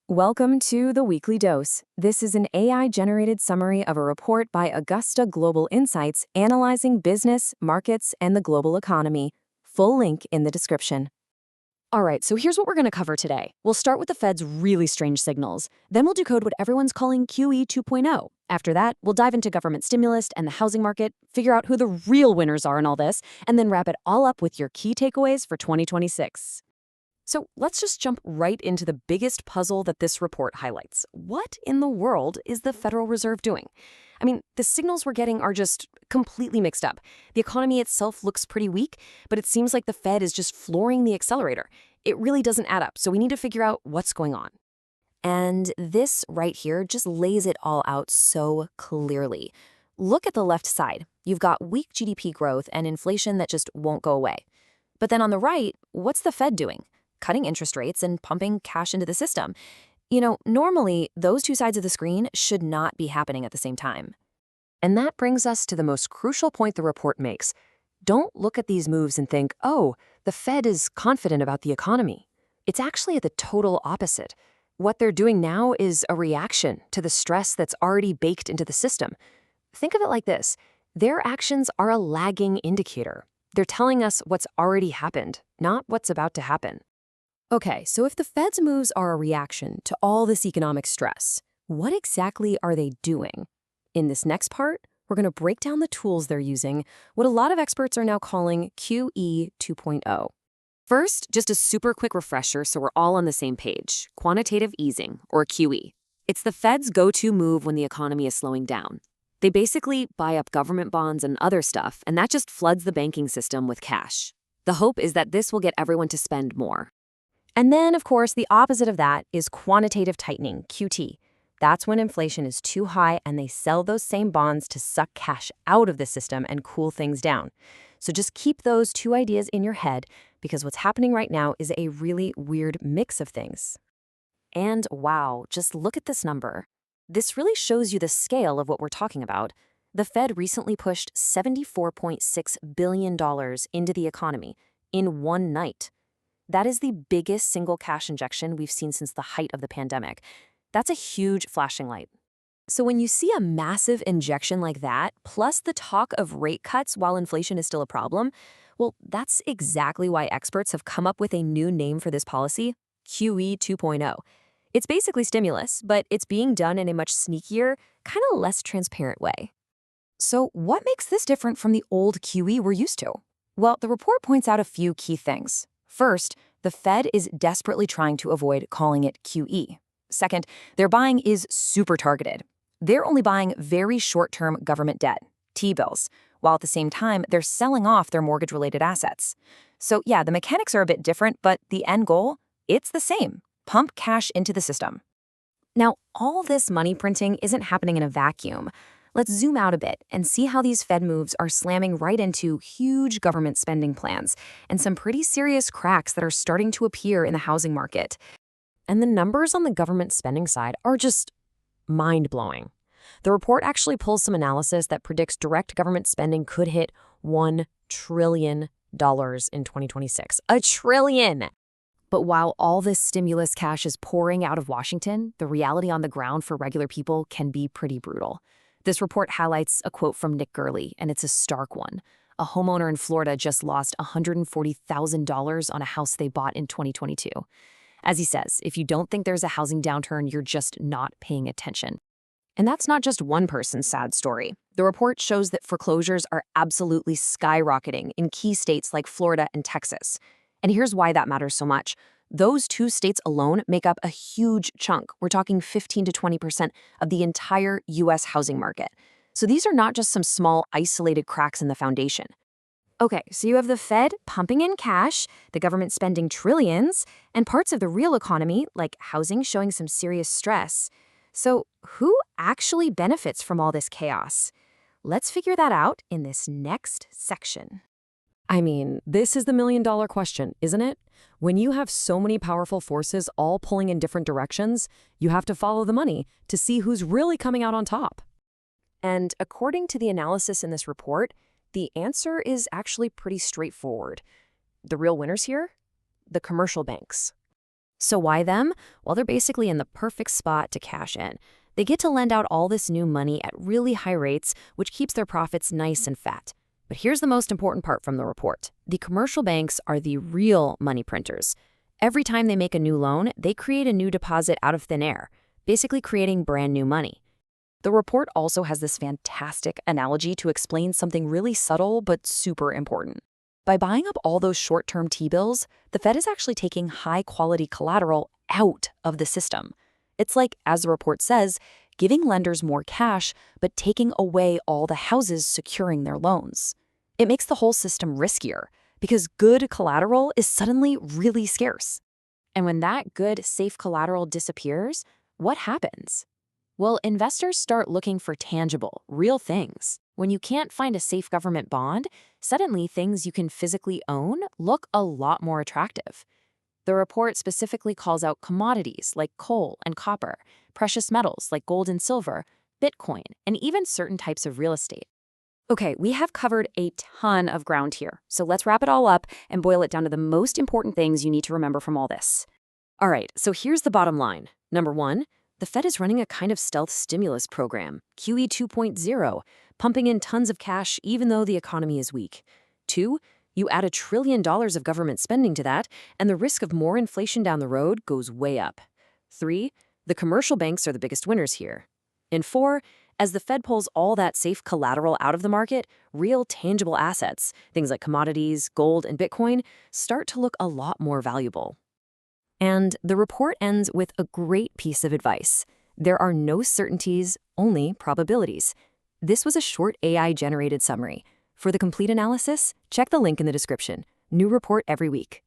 Welcome to the Weekly Dose. This is an AI-generated summary of a report by Augusta Global Insights analyzing business, markets, and the global economy. Full link in the description. All right, so here's what we're going to cover today. We'll start with the Fed's really strange signals. Then we'll decode what everyone's calling QE 2.0. After that, we'll dive into government stimulus and the housing market, figure out who the real winners are in all this, and then wrap it all up with your key takeaways for 2026. So let's just jump right into the biggest puzzle that this report highlights. What in the world is the Federal Reserve doing? I mean, the signals we're getting are just completely mixed up. The economy itself looks pretty weak, but it seems like the Fed is just flooring the accelerator. It really doesn't add up, so we need to figure out what's going on. And this right here just lays it all out so clearly. Look at the left side. You've got weak GDP growth and inflation that just won't go away. But then on the right, what's the Fed doing? Cutting interest rates and pumping cash into the system. You know, normally, those two sides of the screen should not be happening at the same time. And that brings us to the most crucial point the report makes. Don't look at these moves and think, oh, the Fed is confident about the economy. It's actually the total opposite. What they're doing now is a reaction to the stress that's already baked into the system. Think of it like this. Their actions are a lagging indicator. They're telling us what's already happened, not what's about to happen. Okay, so if the Fed's moves are a reaction to all this economic stress, what exactly are they doing? In this next part, we're going to break down the tools they're using, what a lot of experts are now calling QE 2.0. First, just a super quick refresher so we're all on the same page. Quantitative easing, or QE. It's the Fed's go-to move when the economy is slowing down. They basically buy up government bonds and other stuff, and that just floods the banking system with cash. The hope is that this will get everyone to spend more. And then, of course, the opposite of that is quantitative tightening, QT. That's when inflation is too high and they sell those same bonds to suck cash out of the system and cool things down. So just keep those two ideas in your head because what's happening right now is a really weird mix of things. And wow, just look at this number. This really shows you the scale of what we're talking about. The Fed recently pushed $74.6 billion into the economy in one night. That is the biggest single cash injection we've seen since the height of the pandemic. That's a huge flashing light. So when you see a massive injection like that, plus the talk of rate cuts while inflation is still a problem, well, that's exactly why experts have come up with a new name for this policy, QE 2.0. It's basically stimulus, but it's being done in a much sneakier, kind of less transparent way. So what makes this different from the old QE we're used to? Well, the report points out a few key things. First, the Fed is desperately trying to avoid calling it QE. Second, their buying is super targeted. They're only buying very short-term government debt, T-bills, while at the same time they're selling off their mortgage-related assets. So yeah, the mechanics are a bit different, but the end goal, it's the same. Pump cash into the system. Now, all this money printing isn't happening in a vacuum. Let's zoom out a bit and see how these Fed moves are slamming right into huge government spending plans and some pretty serious cracks that are starting to appear in the housing market. And the numbers on the government spending side are just mind-blowing. The report actually pulls some analysis that predicts direct government spending could hit $1 trillion in 2026. $1 trillion! But while all this stimulus cash is pouring out of Washington, the reality on the ground for regular people can be pretty brutal. This report highlights a quote from Nick Gurley, and it's a stark one. A homeowner in Florida just lost $140,000 on a house they bought in 2022. As he says, if you don't think there's a housing downturn, you're just not paying attention. And that's not just one person's sad story. The report shows that foreclosures are absolutely skyrocketing in key states like Florida and Texas. And here's why that matters so much. Those two states alone make up a huge chunk. We're talking 15 to 20% of the entire U.S. housing market. So these are not just some small, isolated cracks in the foundation. Okay, so you have the Fed pumping in cash, the government spending trillions, and parts of the real economy, like housing, showing some serious stress. So who actually benefits from all this chaos? Let's figure that out in this next section. I mean, this is the million-dollar question, isn't it? When you have so many powerful forces all pulling in different directions, you have to follow the money to see who's really coming out on top. And according to the analysis in this report, the answer is actually pretty straightforward. The real winners here? The commercial banks. So why them? Well, they're basically in the perfect spot to cash in. They get to lend out all this new money at really high rates, which keeps their profits nice and fat. But here's the most important part from the report. The commercial banks are the real money printers. Every time they make a new loan, they create a new deposit out of thin air, basically creating brand new money. The report also has this fantastic analogy to explain something really subtle but super important. By buying up all those short-term T-bills, the Fed is actually taking high-quality collateral out of the system. It's like, as the report says, giving lenders more cash, but taking away all the houses securing their loans. It makes the whole system riskier, because good collateral is suddenly really scarce. And when that good, safe collateral disappears, what happens? Well, investors start looking for tangible, real things. When you can't find a safe government bond, suddenly things you can physically own look a lot more attractive. The report specifically calls out commodities like coal and copper, precious metals like gold and silver, Bitcoin, and even certain types of real estate. Okay, we have covered a ton of ground here, so let's wrap it all up and boil it down to the most important things you need to remember from all this. All right, so here's the bottom line. Number one, the Fed is running a kind of stealth stimulus program, QE 2.0, pumping in tons of cash even though the economy is weak. Two, you add $1 trillion of government spending to that, and the risk of more inflation down the road goes way up. Three, the commercial banks are the biggest winners here. And four, as the Fed pulls all that safe collateral out of the market, real tangible assets, things like commodities, gold, and Bitcoin, start to look a lot more valuable. And the report ends with a great piece of advice. There are no certainties, only probabilities. This was a short AI-generated summary. For the complete analysis, check the link in the description. New report every week.